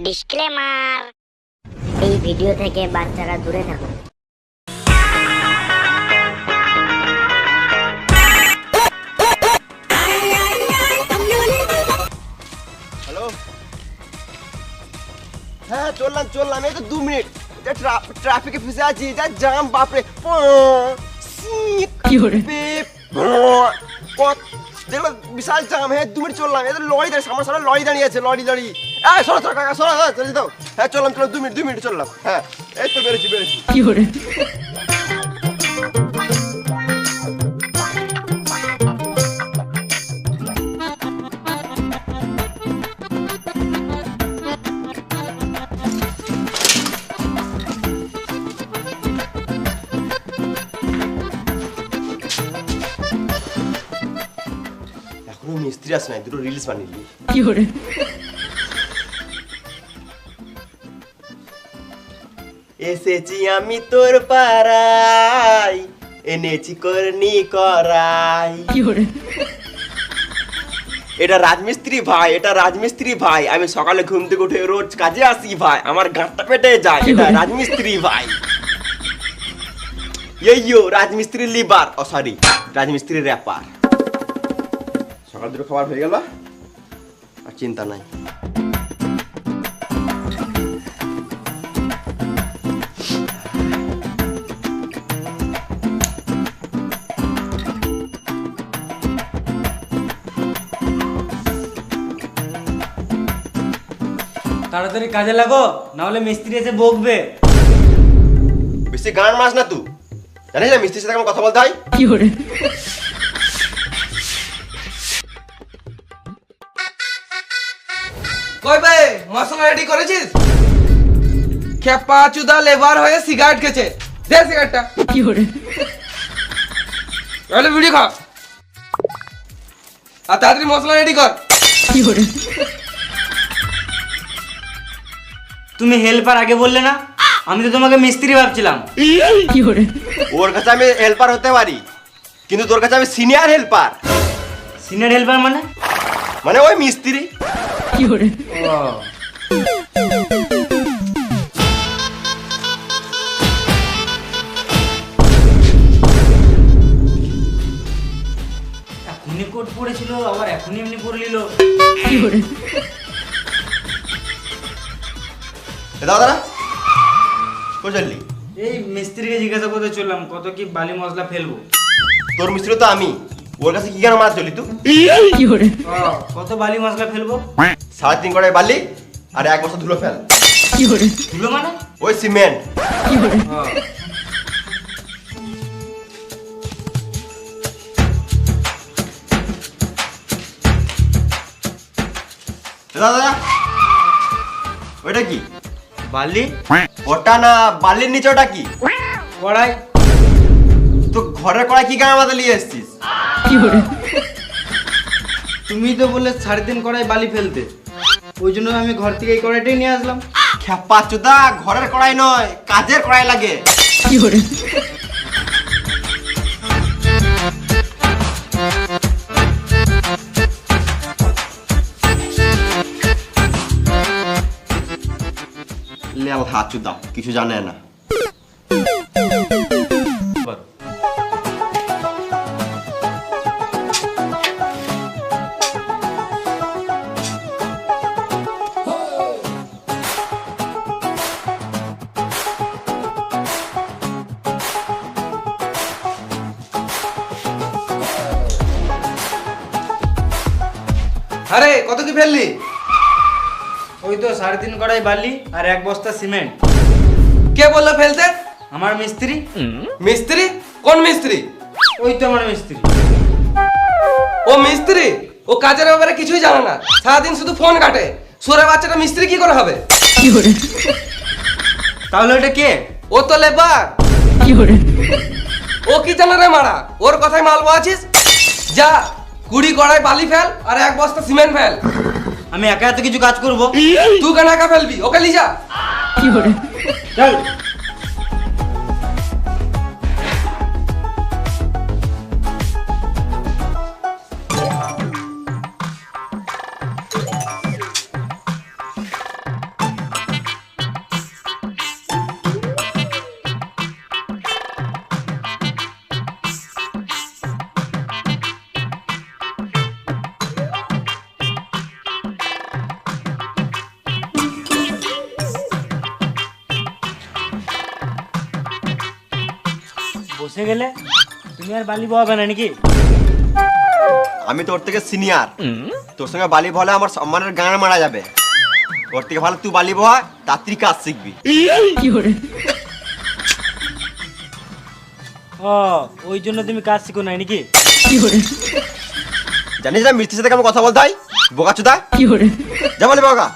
Disclaimer, এই video থেকে বাচ্চারা দূরে থাকুন। হ্যালো, হ্যাঁ চললাম এই তো 2 মিনিট। ট্রাফিকে ফেসে আছি, যা জাম বাপরে। দেখলো বিশাল জাম। হ্যাঁ 2 মিনিট চললাম, এই তো লরি দাঁড়িয়ে, সামনে সামনে লরি দাঁড়িয়ে আছে, লরি সরো কাকা সরো, চলে দাও। হ্যাঁ চললাম 2 মিনিট চললাম। হ্যাঁ এই তো বেরোচ্ছি। এখনো মিস্ত্রি আসে নাই, দুটো রিলস বানিয়ে এসেছি আমি তোর পাড়ায়, এনেছি করনি করাই। এটা রাজমিস্ত্রি ভাই, আমি সকালে ঘুম থেকে উঠে রোজ কাজে আসি ভাই, আমার গাঁটটা পেটে যায়। এটা রাজমিস্ত্রি ভাই। ইয়ো রাজমিস্ত্রি লিভার, ও সরি রাজমিস্ত্রি র্যাপার। সকাল দুটো খাবার হয়ে গেল, আর চিন্তা নাই। তাড়াতাড়ি কাজে লাগো, না হলে মিস্ত্রি এসে বকবে। বেশি গান মাস না তুই, জানিস না মিস্ত্রির সাথে কেমন কথা বলতে হয়। কই ভাই, মশলা রেডি করেছিস? খেপা চুদা লেবার হয়ে সিগারেট খেছে, দে সিগারেটটা। তাহলে ভিডিও খা, আর তাড়াতাড়ি মশলা রেডি কর। তুমি হেল্পার আগে বললে না? আমি তো তোমাকে মিস্ত্রি ভাবছিলাম। ওর কাছে আমি হেল্পার হতে পারি, কিন্তু তোর কাছে আমি সিনিয়র হেল্পার। সিনিয়র হেল্পার মানে? মানে ওই মিস্ত্রি। এখনই কোট পড়েছিল, আবার এখনই এমনি পড়ে নিল। দাদা কই চললি? এই মিস্ত্রিকে জিজ্ঞাসা করতে চললাম কত কি বালি মশলা ফেলবো। তোর মিস্ত্রি তো আমি, ওর কাছে কি কেন মার চলি তুই? কত বালি মশলা ফেলবো? 3.5 কড়াই বালি আর 1 বস্তা ধুলো ফেল। ধুলো মানে? ওই সিমেন্ট। দাদা ওইটা কি? বালি? ওটা না, বালির নিচে ওটা কি? কড়াই। তো ঘরের কড়াই কি গায়ে মাথা নিয়ে এসেছিস? তুমি তো বললে 3.5 কড়াই বালি ফেলতে, ওই জন্য আমি ঘর থেকে এই কড়াইটাই নিয়ে আসলাম। খেপা চুদা, ঘরের কড়াই নয়, কাজের কড়াই লাগে। লেল হাত চুদা, কিছু জানে না। আরে কত কি ফেললি? ওই তো 3.5 কড়াই বালি আর 1 বস্তা সিমেন্ট। কে বললো ফেলতে? আমার মিস্ত্রি। মিস্ত্রি? কোন মিস্ত্রি? ওই তো আমার মিস্ত্রি। ও মিস্ত্রি? ও কাজের ব্যাপারে কিছুই জানে না, সারাদিন শুধু ফোন কাটে। সুরে বাচ্চাটা মিস্ত্রি কি করে হবে? তাহলে ওটা কে? ও তো লেবার। ও কি জানে রে মারা, ওর কথাই মালবো আছিস? যা 20 কড়াই বালি ফেল আর 1 বস্তা সিমেন্ট ফেল। আমি একা এত কিছু কাজ করবো? তুই কেন একা ফেলবি? ওকে লিজা। চল। বসে গেলে তুমি আর বালি বহাবে না নাকি? আমি তোর থেকে সিনিয়র, তোর সঙ্গে বালি বহলে আমার সম্মানের গান মারা যাবে। তোর থেকে ভালো তুই বালি বহা, তাড়াতাড়ি কাজ শিখবি। ও ওই জন্য তুমি কাজ শিখো নাই নাকি? জানিস না মিস্ত্রির সাথে কেমন কথা বলতে হয়? বোকা চোদা, যা বলি বোকা।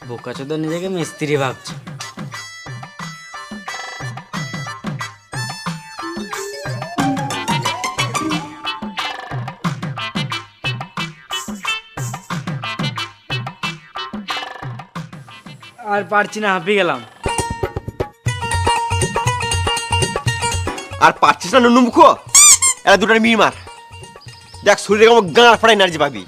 বোকা চোদা নিজেকে মিস্ত্রি ভাবছে। আর পারছি না, হাঁপিয়ে গেলাম। আর পারছিস না নুনু মুখো, এরা দুটার মির মার। দেখ শরীরে কেমন গাঁড় ফাড়া এনার্জি পাবি।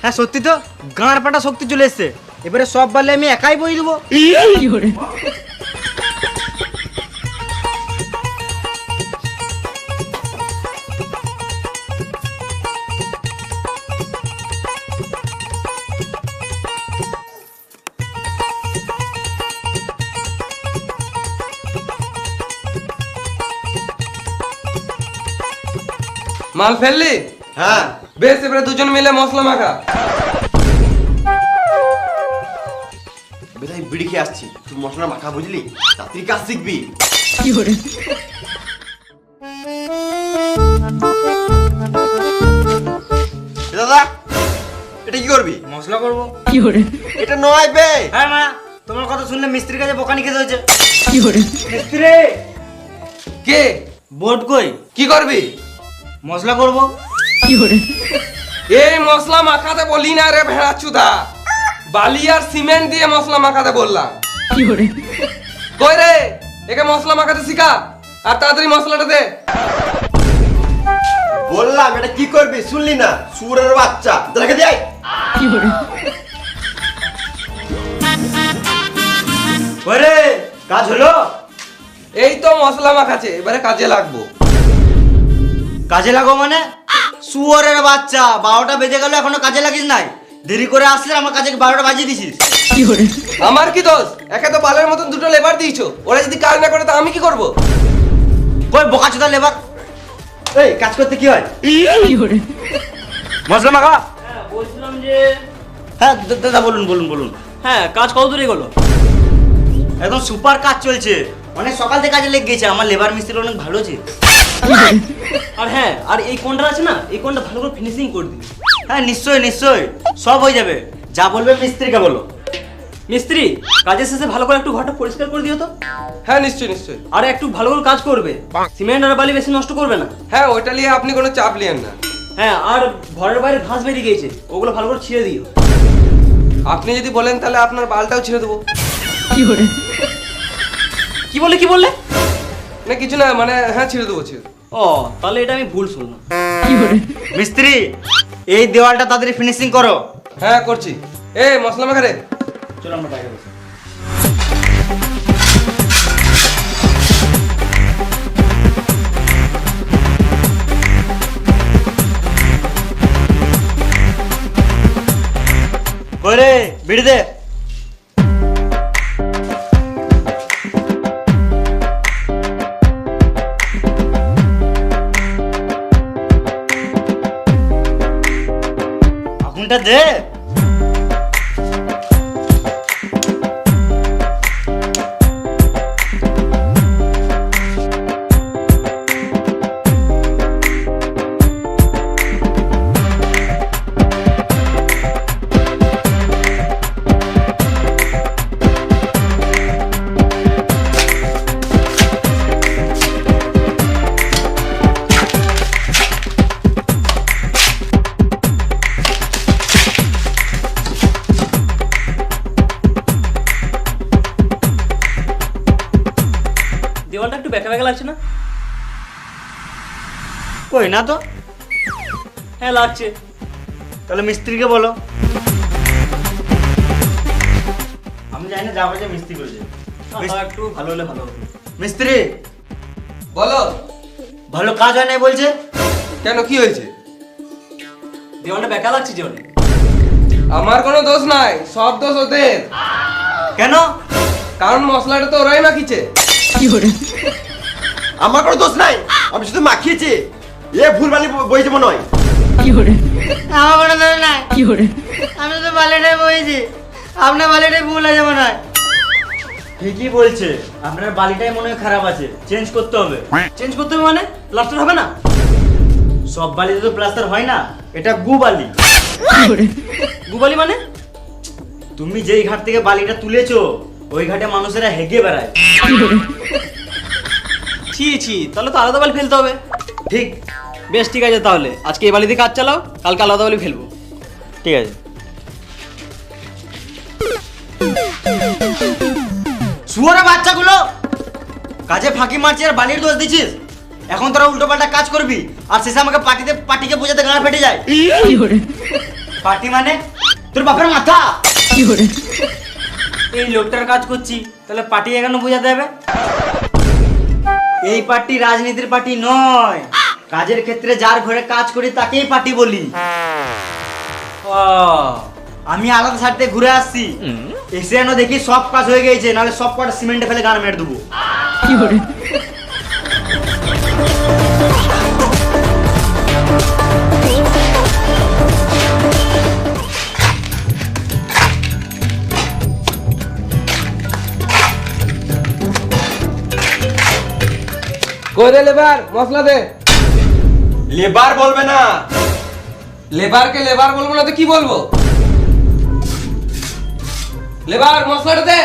হ্যাঁ সত্যি তো, গাঁড় পাটা শক্তি চলে এসছে। এবারে সব বালি আমি একাই বই দেবো। মাল ফেললি? হ্যাঁ বেশ, এবারে দুজন মিলে মশলা মাখা। বেধাই বিড়ি খেয়ে আসছি, তুই মশলা মাখা বুঝলি, তাড়াতাড়ি কাজ শিখবি। দাদা এটা কি করবি? মশলা করবো। এটা নয় বে। হ্যাঁ মা, তোমার কথা শুনলে মিস্ত্রির কাছে বোকানি খেতে হয়েছে। মিস্ত্রি কে? বোর্ড কই? কি করবি? মশলা করবো। এই মশলা মাখাতে বলি না রে ভেড়া চুদা, বালি আর সিমেন্ট দিয়ে মশলা মাখাতে বললাম। কই রে, একে মশলা মাখাতে শিখা, আর তাড়াতাড়ি মশলাটা দে। বললাম এটা কি করবি, শুনলি না? সুরের বাচ্চা, দেখে দেয়। ওরে কাজ হলো? এই তো মশলা মাখাচ্ছে, এবারে কাজে লাগবো। কাজে লাগো মানে? শুয়োরের বাচ্চা, 12টা বেজে গেল এখনো কাজে লাগিস নাই। দেরি করে আসলে আমার কাজে 12টা বাজিয়ে দিছিস। আমার কি দোষ? একে তো বালের মতন দুটো লেবার দিয়েছো, ওরা যদি কাজ না করে তো আমি কি করব? কই বোকাচোদা লেবার? এই কাজ করতে কি হয়? মশলা মাখা। হ্যাঁ বলছিলাম যে, হ্যাঁ দাদা বলুন বলুন বলুন। হ্যাঁ কাজ কত দূরে গেলো? একদম সুপার কাজ চলছে, অনেক সকাল থেকে কাজে লেগে গেছে। আমার লেবার মিস্ত্রি অনেক ভালো আছে। আর হ্যাঁ, আর এই কোনটা আছে না, এই কোনটা ভালো করে ফিনিশিং করে দিবি। হ্যাঁ নিশ্চয়ই নিশ্চয়ই, সব হয়ে যাবে। যা বলবে মিস্ত্রিকে বলো। মিস্ত্রি কাজের শেষে ভালো করে একটু ঘরটা পরিষ্কার করে দিও তো। হ্যাঁ নিশ্চয়ই নিশ্চয়ই। আর একটু ভালো করে কাজ করবে, সিমেন্ট আর বালি বেশি নষ্ট করবে না। হ্যাঁ ওইটা নিয়ে আপনি কোনো চাপ নিয়েন না। হ্যাঁ আর ঘরের বাইরে ঘাস বেরিয়ে গিয়েছে, ওগুলো ভালো করে ছিঁড়ে দিও। আপনি যদি বলেন তাহলে আপনার বালটাও ছেড়ে দেবো। কি বললে কি বললে? না কিছু না, মানে হ্যাঁ ছেড়ে দেবো ছেড়ে দেবো। ও তাহলে এটা আমি ভুল শুনলাম। মিস্ত্রি এই দেওয়ালটা তাড়াতাড়ি ফিনিশিং করো। হ্যাঁ করছি। এ মশলা মাখা রে। চলো আমরা বাইরে বসি। ওরে বিড়ি দে। আগুনটা দে। দেওয়ালটা একটু বেঁকা বেঁকা লাগছে না? কই না তো। হ্যাঁ লাগছে। তাহলে মিস্ত্রিকে বলো। আমি জানি না, যা বলছে মিস্ত্রি করেছে। একটু ভালো হলে ভালো হতো। মিস্ত্রি বলো। ভালো কাজ হয় নাই বলছে। কেন কি হয়েছে? দেওয়ালটা বেঁকা লাগছে যে অনেক। আমার কোনো দোষ নাই, সব দোষ ওদের। কেন? কারণ মশলাটা তো ওরাই মাখিছে। আমার কোনো দোষ নাই, আমি শুধু মাখিয়েছি। এ ভুলভালি বইছে মনে হয়। আমার কোনো দোষ নাই, আমি তো বালিটাই বইছি, আপনার বালিটাই ভুল আছে মনে হয়। ঠিকই বলছে, আপনার বালিটাই মনে হয় খারাপ আছে, চেঞ্জ করতে হবে। চেঞ্জ করতে হবে মানে প্লাস্টার হবে না? সব বালিতে তো প্লাস্টার হয় না, এটা গু বালি। গুবালি মানে? তুমি যেই ঘাট থেকে বালিটা তুলেছো ওই ঘাটে মানুষেরা হেগে বেড়ায়। ছি ছি, তাহলে তো আলাদা বালি ফেলতে হবে। ঠিক। বেশ ঠিক আছে, তাহলে আজকে এই বালি দিয়ে কাজ চালাও, কালকে আলাদা বালি ফেলবো। ঠিক আছে। শুয়োরের বাচ্চাগুলো কাজে ফাঁকি মারছিস আর বালির দোষ দিচ্ছিস। এখন তোরা উল্টো পাল্টা কাজ করবি আর শেষে আমাকে পাটিকে বোঝাতে গাঁড়া ফেটে যায়। পাটি মানে তোর বাপের মাথা। এই লোকটার কাজ করছি, তাহলে পাটি কেন বোঝাতে হবে? এই পার্টি রাজনীতির পার্টি নয়, কাজের ক্ষেত্রে যার ঘরে কাজ করি তাকেই পার্টি বলি। আমি আলাদা সাইড থেকে ঘুরে আসছি, এসে যেন দেখি সব কাজ হয়ে গেছে, নাহলে সব কটা সিমেন্টে ফেলে গান মেরে দেবো। কই রে লেবার, মশলা দে। লেবার বলবে না। লেবারকে লেবার বলবো না তো কি বলবো? লেবার, মশলাটা দে।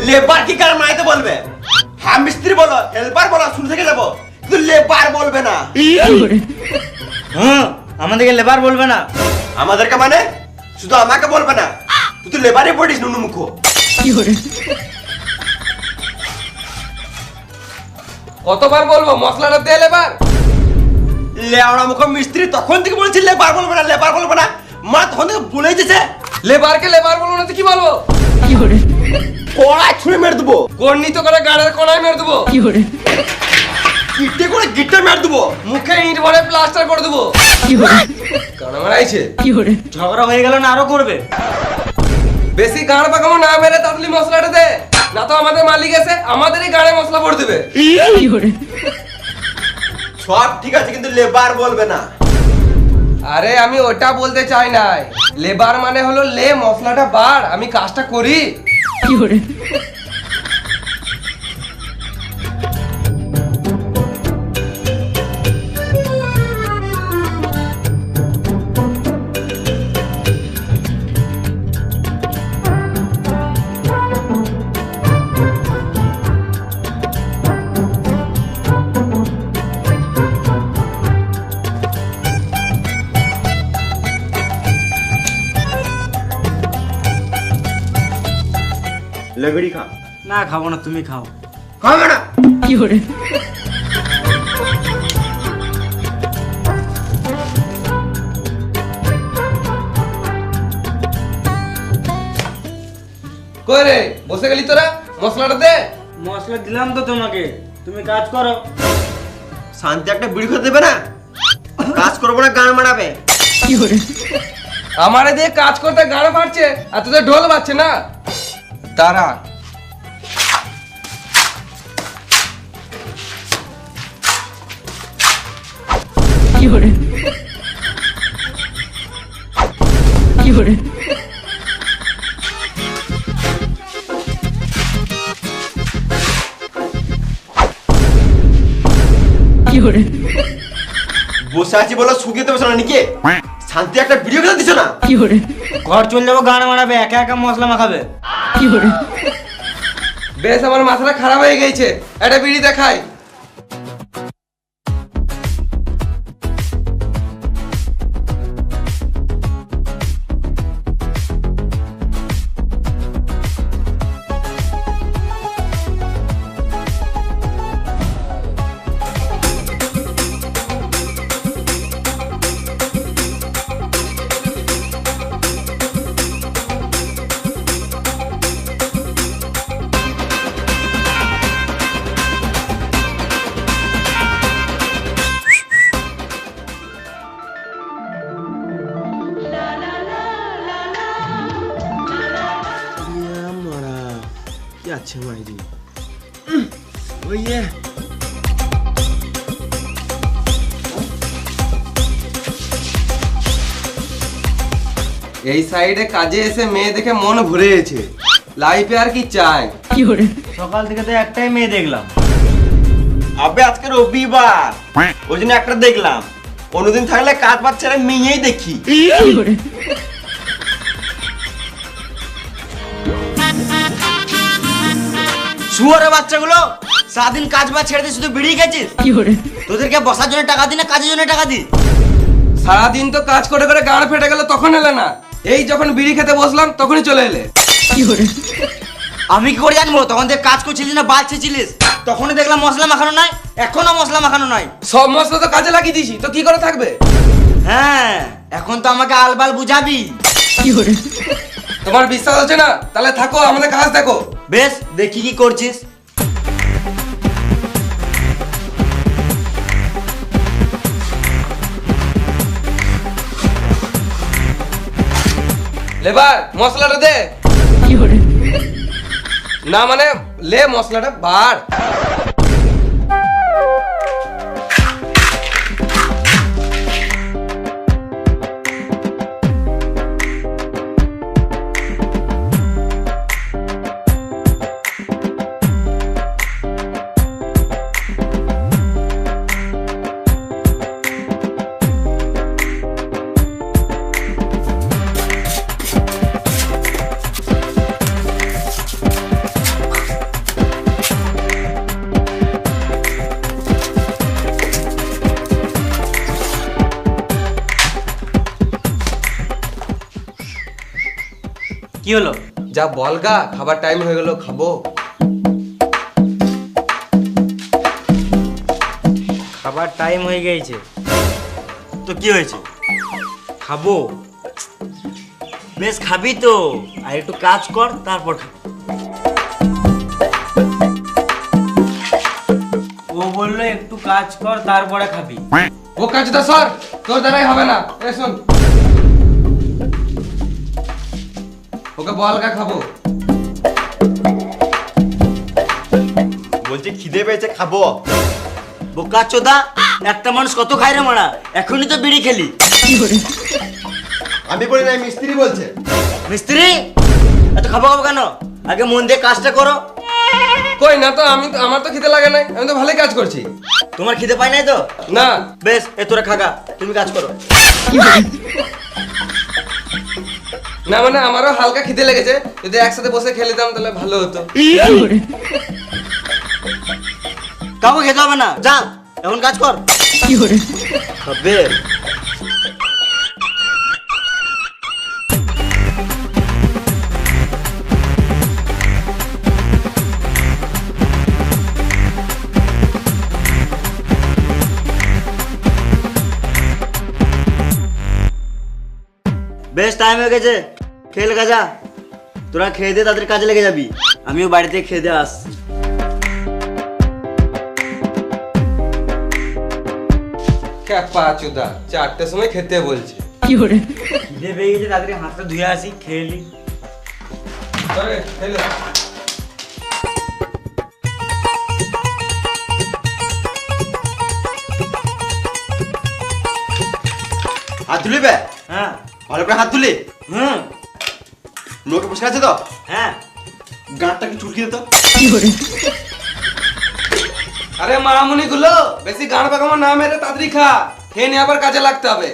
লেবার কি কার মাইতে বলবে? হ্যাঁ মিস্ত্রি বলো, হেল্পার বলো, শুরু থেকে যাবো, কিন্তু লেবার বলবে না। হ্যাঁ, আমাদেরকে লেবার বলবে না। আমাদেরকে মানে শুধু আমাকে বলবে না, তুই তো লেবারই পড়িস নুনু মুখো। কতবার বলবো মশলাটা দে লেবার? লেওড়া মুখো মিস্ত্রি তখন থেকে বলছি লেবার বলবে না, লেবার বলবে না, মা তখন থেকে ভুলে যেছে। লেবারকে লেবার বলবো না তো কি বলবো? কড়াই ছুঁড়ে মেরে দেবো, গর্ণিত করে গাড়ের কোনায় মেরে দেবো, ইটে করে গিটটা মেরে দেবো। মুখে ইট ভরে প্লাস্টার করে দেবো। কানা মারাইছে। ঝগড়া হয়ে গেল না আরো করবে? বেশি গাড় পাকামো না মেরে তাড়াতাড়ি মশলাটা দে, না তো আমাদের মালিক এসে আমাদেরই গাড়ে মশলা ভরে দেবে। সব ঠিক আছে, কিন্তু লেবার বলবে না। আরে আমি ওটা বলতে চাই নাই, লেবার মানে হলো লে মশলাটা বার, আমি কাজটা করি। लगड़ी खा। না খাবো না, তুমি খাও। খাবে না? কই রে, বসে গেলি তোরা? মশলাটা দে। মশলা দিলাম তো তোমাকে, তুমি কাজ করো। শান্তি একটা বিড়ি খেতে দেবে না? কাজ করবো না, গান মারাবে। আমারে দিয়ে কাজ করতে গাড়া পাচ্ছে আর তোদের ঢোল বাজছে না। দাঁড়া। বসে আছি বলো শুকিয়ে বসে না নাকি? শান্তি একটা ভিডিও খেতে দিছো না? ঘর চলে যাবো, গান মারাবে, একা একা মশলা মাখাবে। বেশ, আমার মাথাটা খারাপ হয়ে গেছে, একটা বিড়ি দেখাই। আছে মাইরি ওইয়ে এই সাইডে কাজে এসে মেয়ে দেখে মন ভরে গেছে, লাইফে আর কি চাই। সকাল থেকে তো একটাই মেয়ে দেখলাম। আবে আজকে রবিবার, ওই জন্য একটা দেখলাম। অন্যদিন থাকলে কাজ বাজ ছেড়ে মেয়েই দেখি। শুয়োরের বাচ্চাগুলো সারাদিন কাজ বাজ ছেড়ে দিয়ে শুধু বিড়ি খেয়েছিস। তোদেরকে বসার জন্য টাকা দি না কাজের জন্য টাকা দি? সারাদিন তো কাজ করে করে গাড় ফেটে গেল, তখন এলে না। এই যখন বিড়ি খেতে বসলাম তখনই চলে এলে। আমি কি করে জানবো তখন থেকে কাজ করছিলিস না বাল ছেছিলিস? তখনই দেখলাম মশলা মাখানো নাই, এখনো মশলা মাখানো নাই। সব মশলা তো কাজে লাগিয়ে দিছি, তো কি করে থাকবে? হ্যাঁ, এখন তো আমাকে আলবাল বুঝাবি। তোমার বিশ্বাস হচ্ছে না? তাহলে থাকো, আমাদের কাজ দেখো। বেশ, দেখি কি করছিস। লেবার মশলাটা দে। না মানে লে মশলাটা বার। কি হলো? যা বলগা, খাবার টাইম হয়ে গেল, খাবো। খাবার টাইম হয়ে গেছে তো কি হয়েছে? খাবো। বেশ খাবি তো, আর একটু কাজ কর তারপর খাবি। ও বললো একটু কাজ কর তারপরে খাবি। ও কাজটা সর, তোর দ্বারাই হবে না। এ শোন, ওকে বলগা খাবো। বলছি খিদে পেয়েছে, খাবো। বোকা চোদা, একটা মানুষ কত খায় রে মারা? এখনই তো বিড়ি খেলি। আমি বলি না, মিস্ত্রি বলছে। মিস্ত্রি এত খাবো খাবো কেন? আগে মন দিয়ে কাজটা করো। কই না তো, আমার তো খিদে লাগে নাই, আমি তো ভালোই কাজ করছি। তোমার খিদে পাই নাই তো? না। বেশ, এ তোরা খাগা, তুমি কাজ করো। না মানে আমারও হালকা খিদে লেগেছে, যদি একসাথে বসে খেলে দিতাম তাহলে ভালো হতো। কাউকে খেতে হবে না, যা এখন কাজ কর। খাবে বেশ, টাইম হয়ে গেছে, খেল গাজা। তোরা খেয়ে দে, তাদের কাজে লেগে যাবি। আমিও বাড়িতে খেয়ে দিয়ে আসছি। ক্যাপা চুদা, 4টার সময় খেতে বলছে। খিদে পেয়ে গেছে, তাড়াতাড়ি হাতটা ধুয়ে আসি, খেয়ে নি। আরে খেলো। হাত তুলি বে, হ্যাঁ ভালো করে হাত তুলি। হুম নোকে বসে আছে তো, হ্যাঁ। গাঁটটা কি চুলকি দিত। আরে মামুনি গুলো, বেশি গান পাকামো না মেরে তাড়াতাড়ি খা, খেয়ে নিয়ে আবার কাজে লাগতে হবে।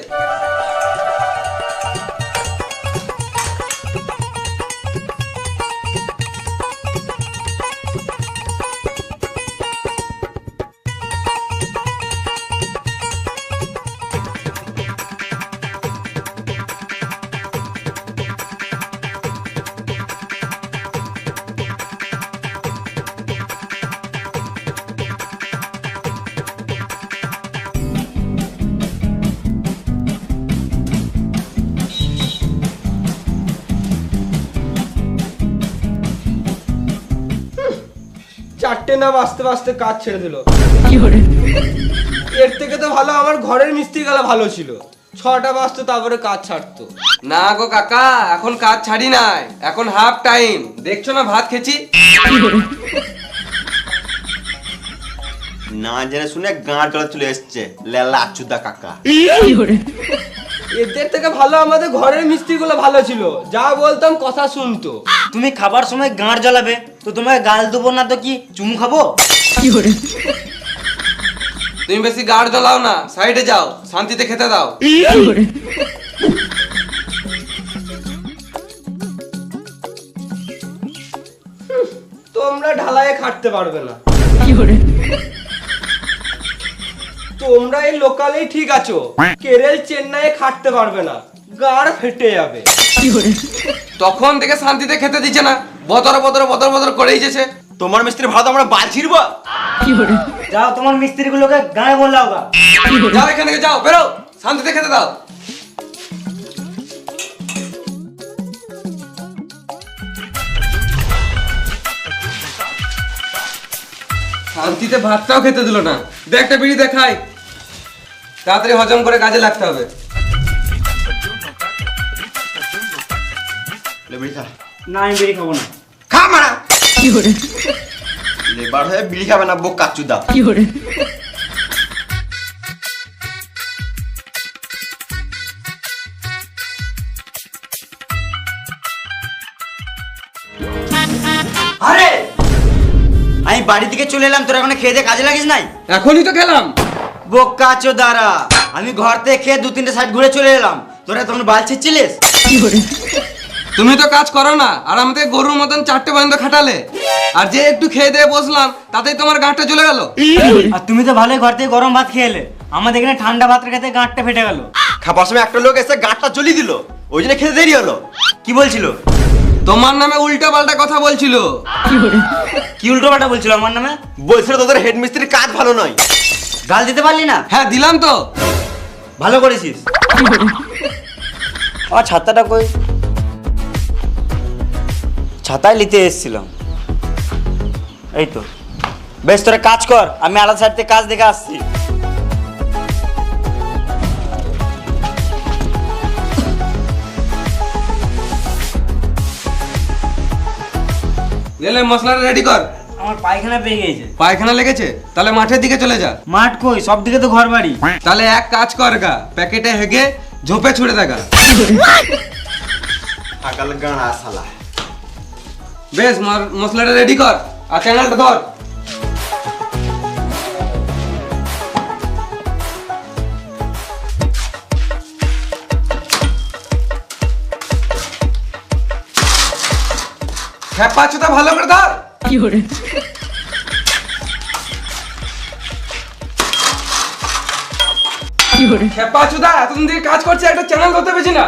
চারটে না বাঁচতে বাঁচতে কাজ ছেড়ে দিল। এর থেকে তো ভালো আমার ঘরের মিস্ত্রি গেলা ভালো ছিল। 6টা বাজতো তারপরে কাজ ছাড়তো। না গো কাকা, এখন কাজ ছাড়ি নাই, এখন হাফ টাইম। দেখছো না ভাত খেছি। না জেনে শুনে গাঁট জলে চলে এসছে লেলা আচুদা কাকা। এদের থেকে ভালো আমাদের ঘরের মিস্ত্রিগুলো ভালো ছিল, যা বলতাম কথা শুনতো। তুমি খাবার সময় গাঁট জ্বালাবে তো তোমাকে গাল দেবো না তো কি চুমু খাবো? তুমি বেশি গাড় জ্বলাও না, সাইডে যাও, শান্তিতে খেতে দাও। তোমরা ঢালাইয়ে খাটতে পারবে না, তোমরা এই লোকালেই ঠিক আছো, কেরল চেন্নাইয়ে খাটতে পারবে না, গাড় ফেটে যাবে। তখন থেকে শান্তিতে খেতে দিচ্ছে না, বদর বদর বদর বদর করে দিয়েছে। তোমার মিস্ত্রি ভালো, আমরা বাল ছিড়বো। যাও তোমার মিস্ত্রি গুলোকে গায়ে বললাও গা। যাও এখান থেকে, যাও, বেরো, শান্তিতে খেতে দাও। শান্তিতে ভাতটাও খেতে দিল না। দে একটা বিড়ি দেখাই, তাড়াতাড়ি হজম করে কাজে লাগতে হবে। না আমি বিড়ি খাবো না। খা মারা লেবার হয়ে বিড়ি খাবে না বোক কাচুদা। আরে আমি বাড়ি থেকে চলে এলাম, তোরা এখন খেয়ে দিয়ে কাজে লাগিস নাই? এখনই তো খেলাম। বোকা চোদারা, আমি ঘর থেকে খেয়ে 2-3টে সাইড ঘুরে চলে এলাম, তোরা তখন বাল ছিচ্ছিলিস। তুমি তো কাজ করো না, আর আমাদের গরুর মতন 4টে পর্যন্ত খাটালে, আর যে একটু খেয়ে দিয়ে বসলাম তাতেই তোমার গাঁটটা চলে গেল। আর তুমি তো ভালোই ঘর থেকে গরম ভাত খেয়ে এলে, আমাদের এখানে ঠান্ডা ভাত খেতে গাঁটটা ফেটে গেল। খাবার সময় একটা লোক এসে গাঁটটা জ্বলিয়ে দিল, ওই জন্য খেতে দেরি হলো। কি বলছিল? তোমার নামে উল্টা পাল্টা কথা বলছিল। কি উল্টো পাল্টা বলছিল আমার নামে? বলছিল তোদের হেড মিস্ত্রির কাজ ভালো নয়। গাল দিতে পারলি না? হ্যাঁ দিলাম তো। ভালো করেছিস। আর ছাতাটা কই? ছাতায় নিতে এসেছিলাম। এই তো, বেশ তোরা কাজ কর, আমি আলাদা সাইড থেকে কাজ দেখে আসছি। গেলে মশলাটা রেডি কর। আমার পায়খানা পেয়ে গেছে। পায়খানা লেগেছে? তাহলে মাঠের দিকে চলে যা। মাঠ কই? সব দিকে তো ঘর বাড়ি। তাহলে এক কাজ কর গা, প্যাকেটে হেগে ঝোপে ছুড়ে দেখা। আকাল গাঁড়া শালা। বেশ মশলাটা রেডি কর, আর চ্যানেলটা ধর। হ্যাঁ পাঁচটা ভালো করে ধর। খেপা চুদা, এতদিন থেকে কাজ করছে, একটা চ্যানেল ধরতে পেরেছি না।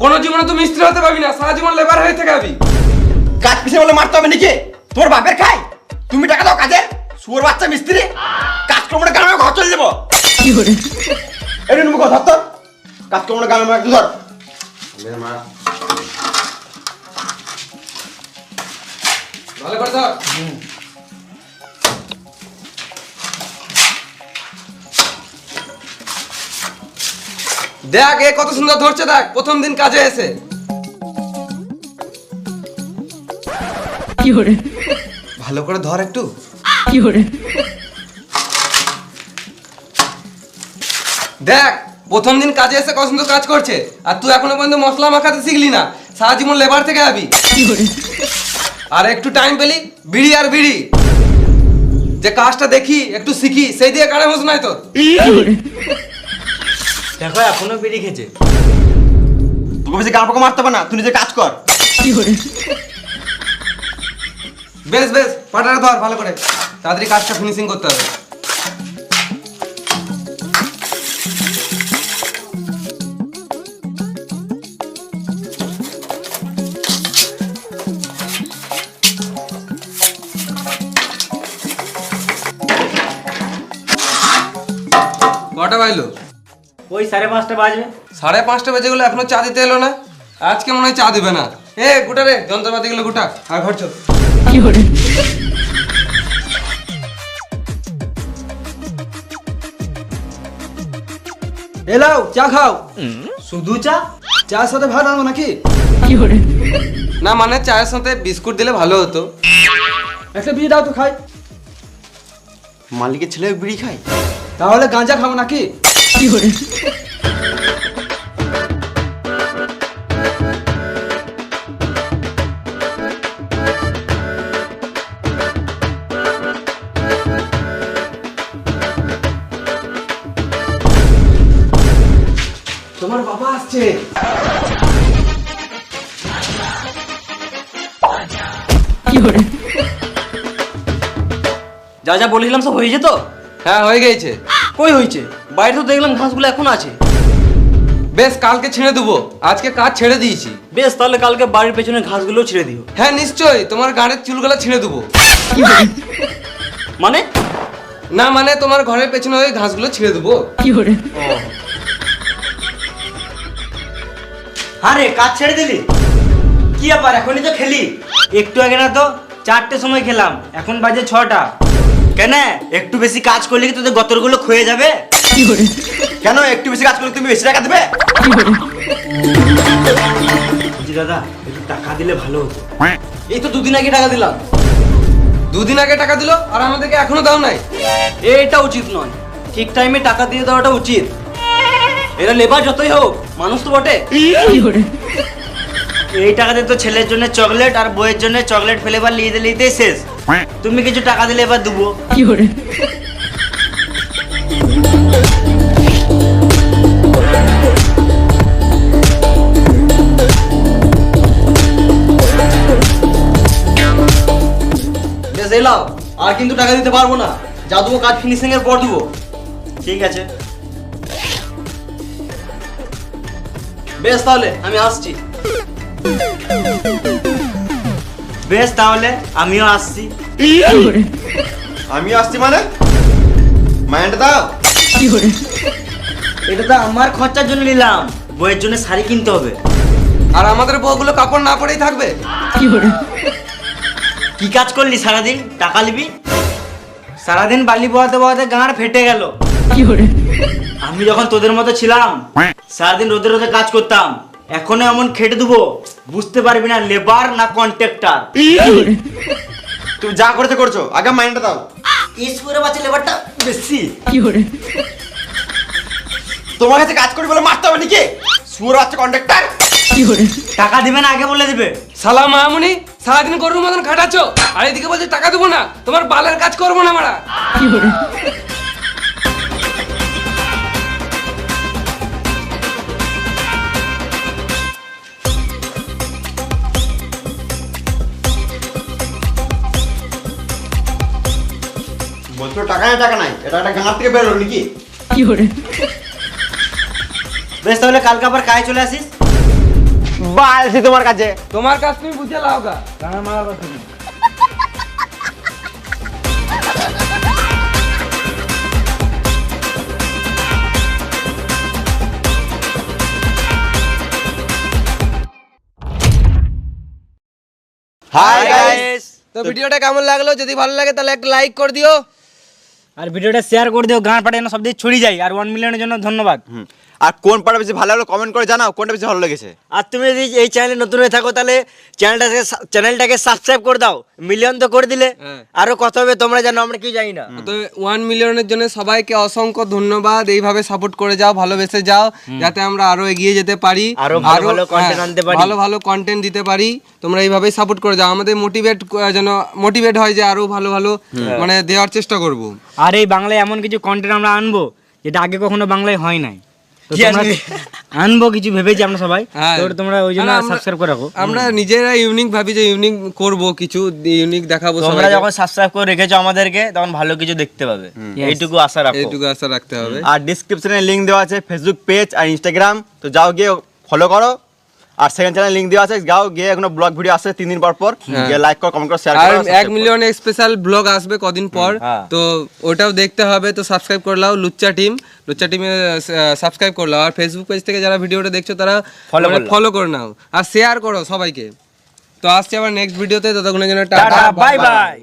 কোনো জীবনে তুমি মিস্ত্রি হতে পারবি না, সারা জীবন লেবার হয়ে থেকে যাবি। কাজ পিছিয়ে বলে মারতে হবে নাকি? তোর বাপের খাই, তুমি টাকা দাও কাজের। শুয়োর বাচ্চা মিস্ত্রি, কাজ করবো না গ্রামে ঘর চলে যাবো। এই নুমু ধর তোর, কাজ করবো না গ্রামে একটু ধর। ভালো করে ধর। দেখ এ কত সুন্দর ধরছে, দেখ প্রথম দিন কাজে এসে। ভালো করে ধর একটু। দেখ প্রথম দিন কাজে এসে কত সুন্দর কাজ করছে, আর তুই এখনো পর্যন্ত মশলা মাখাতে শিখলি না, সারা জীবন লেবার থেকে যাবি। আর একটু টাইম পেলি বিড়ি আর বিড়ি, যে কাজটা দেখি একটু শিখি, সেই দিয়ে কানে হোস নাই তোর। দেখো এখনো বিড়ি খেছে। তোকে বেশি গাঁ পাকা মারতে হবে না, তুই নিজে কাজ কর। বেশ বেশ পাটাটা ধর ভালো করে, তাড়াতাড়ি কাজটা ফিনিশিং করতে হবে। কটা বাজলো? ওই 5:30 বাজবে। 5:30 বেজে গেলো, এখনো চা দিতে এলো না। আজকে মনে হয় চা দিবে না। এ গুটা রে, যন্ত্রপাতি গুলো গুটা, আর ঘর চল। এলাও চা খাও। শুধু চা? চার সাথে ভাত আনবো নাকি? না মানে চায়ের সাথে বিস্কুট দিলে ভালো হতো। একটা বিড়ি দাও তো খাই। মালিকের ছেলে বিড়ি খায়? তাহলে গাঁজা খাবো নাকি? তোমার বাবা আসছে। যা যা বলেছিলাম সব হয়েছে তো? হ্যাঁ হয়ে গেছে। কই হয়েছে? বাইরে তো দেখলাম ঘাসগুলো এখন আছে। বেশ কালকে ছেড়ে দেবো, আজকে কাজ ছেড়ে দিয়েছি। বেশ তাহলে কালকে বাড়ির পেছনে ঘাসগুলো ছেড়ে দিও। হ্যাঁ নিশ্চয়ই, তোমার গাড়ির চুলগুলো ছেড়ে দেবো। মানে? না মানে তোমার ঘরের পেছনে ওই ঘাসগুলো ছেড়ে দেবো। আরে কাজ ছেড়ে দিলি? কি ব্যাপার, এখনই তো খেলি? একটু আগে না তো 4টের সময় খেলাম, এখন বাজে 6টা। কেন একটু বেশি কাজ করলে কি তোদের গতরগুলো ক্ষয়ে যাবে? কেন একটু বেশি কাজ করলে তুমি বেশি টাকা দেবে? জি দাদা, একটু টাকা দিলে ভালো হতো। এই তো 2 দিন আগে টাকা দিলাম। 2 দিন আগে টাকা দিলো আর আমাদেরকে এখনো দাও নাই। এটা উচিত নয়, ঠিক টাইমে টাকা দিয়ে দেওয়াটা উচিত। এরা লেবার যতই হোক মানুষ তো বটে। এই টাকা দিয়ে তো ছেলের জন্য চকলেট আর বইয়ের জন্য চকলেট ফ্লেভার নিয়ে দিলেই শেষ। তুমি কিছু টাকা দিলে এবার দেবো। বেশ এলাম, আর কিন্তু টাকা দিতে পারবো না। যা দেবো কাজ ফিনিশিং এর পর দেবো। ঠিক আছে। বেশ তাহলে আমি আসছি। বেশ তাহলে আমিও আসছি। আমি আসছি মানে? মাইন্ড দাও। এটা তো আমার খরচার জন্য নিলাম, বইয়ের জন্য শাড়ি কিনতে হবে। আর আমাদের বউগুলো কাপড় না পরেই থাকবে। কি কাজ করলি সারাদিন? টাকা নিবি? সারাদিন বালি বহাতে বহাতে গাঁড় ফেটে গেল। আমি যখন তোদের মতো ছিলাম সারাদিন রোদে রোদে কাজ করতাম, এখনো এমন খেটে দেবো বুঝতে পারবি না লেবার না কন্ট্রাক্টর। তুমি যা করতে করছো, আগে মাইন্ডটা দাও। ইসপুরে বাচ্চা লেবারটা বেশি। তোমার কাছে কাজ করি বলে মারতে হবে নাকি? সুর বাচ্চা কন্ট্রাক্টর। টাকা দিবে না আগে বলে দিবে? সালা মামুনি, সারাদিন গরুর মতন খাটাচ্ছ আর এদিকে বলছে টাকা দেবো না। তোমার বালের কাজ করবো না মারা। বলছো টাকা নাই টাকা নাই, এটা একটা গাঁ থেকে বেরোলো নাকি? বেশ তাহলে কালকে আবার কাজে চলে আসিস। বালছি তোমার কাছে। তোমার কাজ তুমি বুঝে লাও গা, গানা মারা কথা নেই। Hi guys. তো ভিডিওটা কেমন লাগলো? যদি ভালো লাগে তাহলে একটা লাইক করে দিও। আর ভিডিওটা শেয়ার করে দিও, গান পাঠানো সব দিকে ছড়িয়ে যায়। আর 1 মিলিয়নের জন্য ধন্যবাদ। আর কোন পার্ট বেশি ভালো লাগলো কমেন্ট করে জানাও, কোনটা বেশি ভালো লেগেছে। আর তুমি যদি এই চ্যানেলে নতুন হয়ে থাকো তাহলে চ্যানেলটাকে সাবস্ক্রাইব করে দাও। মিলিয়ন তো করে দিলে, আরো কত হবে তোমরা জানো, আমরা কি জানি না। তো 1 মিলিয়নের জন্য সবাইকে অসংখ্য ধন্যবাদ। এইভাবে সাপোর্ট করে যাও, ভালোবেসে যাও, যাতে আমরা আরো এগিয়ে যেতে পারি, আরো ভালো ভালো content আনতে পারি। ভালো ভালো কন্টেন্ট দিতে পারি। তোমরা এইভাবেই সাপোর্ট করে যাও, আমাদের যেন মোটিভেট হয় যে আরো ভালো ভালো মানে দেওয়ার চেষ্টা করব। আর এই বাংলায় এমন কিছু কন্টেন্ট আমরা আনবো যেটা আগে কখনো বাংলায় হয় নাই। তো তোমরা আনবো কিছু ভেবেছি আমরা সবাই, তো তোমরা ওই জন্য সাবস্ক্রাইব করে রাখো। আমরা নিজেরা ইউনিক ভাবি যে ইউনিক করব, কিছু ইউনিক দেখাবো। তোমরা যখন সাবস্ক্রাইব করে রেখেছো আমাদেরকে তখন ভালো কিছু দেখতে পাবে, এইটুকু আশা রাখো। এইটুকু আশা রাখতে হবে। আর ডেসক্রিপশনে লিংক দেওয়া আছে ফেসবুক পেজ আর ইনস্টাগ্রাম, তো যাও গিয়ে ফলো করো। আর সেকেন্ড চ্যানেল লিংক দেওয়া আছে, যাও গিয়ে এখনো ব্লগ ভিডিও আসছে 3 দিন পর পর, গিয়ে লাইক করো, কমেন্ট করো, শেয়ার আর করো। 1 মিলিয়ন স্পেশাল ব্লগ আসবে কদিন পর, তো ওটাও দেখতে হবে। তো সাবস্ক্রাইব করে নাও লুচ্চা টিমে সাবস্ক্রাইব করে নাও। আর ফেসবুক পেজ থেকে যারা ভিডিওটা দেখছো তারা ফলো করে নাও আর শেয়ার করো সবাইকে। তো আসছে আবার নেক্সট ভিডিওতে, ততক্ষণের জন্য টাটা, বাই বাই।